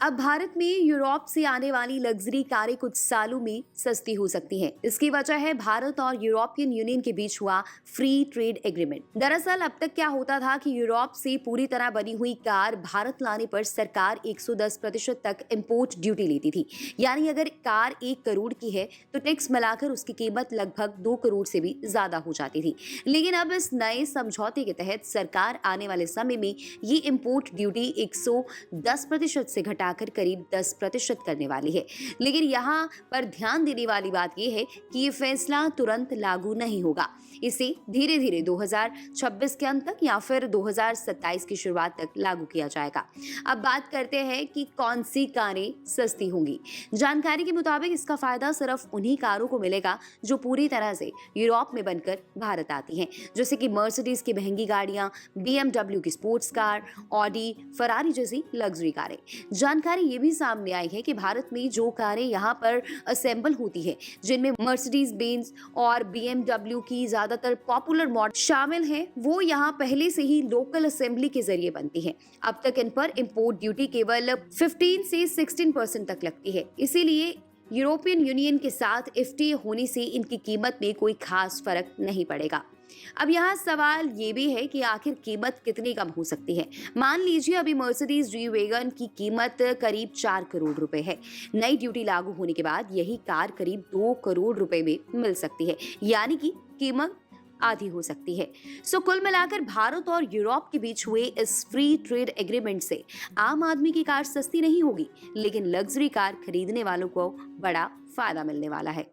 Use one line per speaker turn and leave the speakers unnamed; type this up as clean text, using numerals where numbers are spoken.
अब भारत में यूरोप से आने वाली लग्जरी कारें कुछ सालों में सस्ती हो सकती हैं। इसकी वजह है भारत और यूरोपियन यूनियन के बीच हुआ फ्री ट्रेड एग्रीमेंट। दरअसल अब तक क्या होता था कि यूरोप से पूरी तरह बनी हुई कार भारत लाने पर सरकार 110% तक इंपोर्ट ड्यूटी लेती थी। यानी अगर कार 1 करोड़ की है तो टैक्स मिलाकर उसकी कीमत लगभग 2 करोड़ से भी ज्यादा हो जाती थी। लेकिन अब इस नए समझौते के तहत सरकार आने वाले समय में ये इंपोर्ट ड्यूटी 110% से घटाकर करीब 10% करने वाली है। लेकिन यहाँ पर ध्यान देने वाली बात यह है कि ये फैसला तुरंत लागू नहीं होगा। इसे धीरे धीरे 2026 के अंत तक या फिर 2027 की शुरुआत तक लागू किया जाएगा। अब बात करते हैं कि कौन सी कारें सस्ती होंगी। जानकारी के मुताबिक इसका फायदा सिर्फ उन्हीं कारों को मिलेगा जो पूरी तरह से यूरोप में बनकर भारत आती हैं, जैसे कि मर्सिडीज की महंगी गाड़ियां, BMW की स्पोर्ट्स कार, ऑडी, फरारी जैसी लग्जरी कारें। जानकारी ये भी सामने आई है कि भारत में जो कारें यहाँ पर असेंबल होती है, जिनमें मर्सिडीज बेंज और BMW की ज्यादातर पॉपुलर मॉडल शामिल हैं, वो यहाँ पहले से ही लोकल असेंबली के जरिए बनती हैं। अब तक इन पर इंपोर्ट ड्यूटी केवल 15 से 16% तक लगती है। इसीलिए यूरोपियन यूनियन के साथ FTA होने से इनकी कीमत में कोई खास फर्क नहीं पड़ेगा। अब यहाँ सवाल ये भी है कि आखिर कीमत कितनी कम हो सकती है। मान लीजिए अभी मर्सिडीज जी वैगन की कीमत करीब 4 करोड़ रुपए है। नई ड्यूटी लागू होने के बाद यही कार करीब 2 करोड़ रुपए में मिल सकती है, यानी कि कीमत आधी हो सकती है। कुल मिलाकर भारत और यूरोप के बीच हुए इस फ्री ट्रेड एग्रीमेंट से आम आदमी की कार सस्ती नहीं होगी, लेकिन लग्जरी कार खरीदने वालों को बड़ा फायदा मिलने वाला है।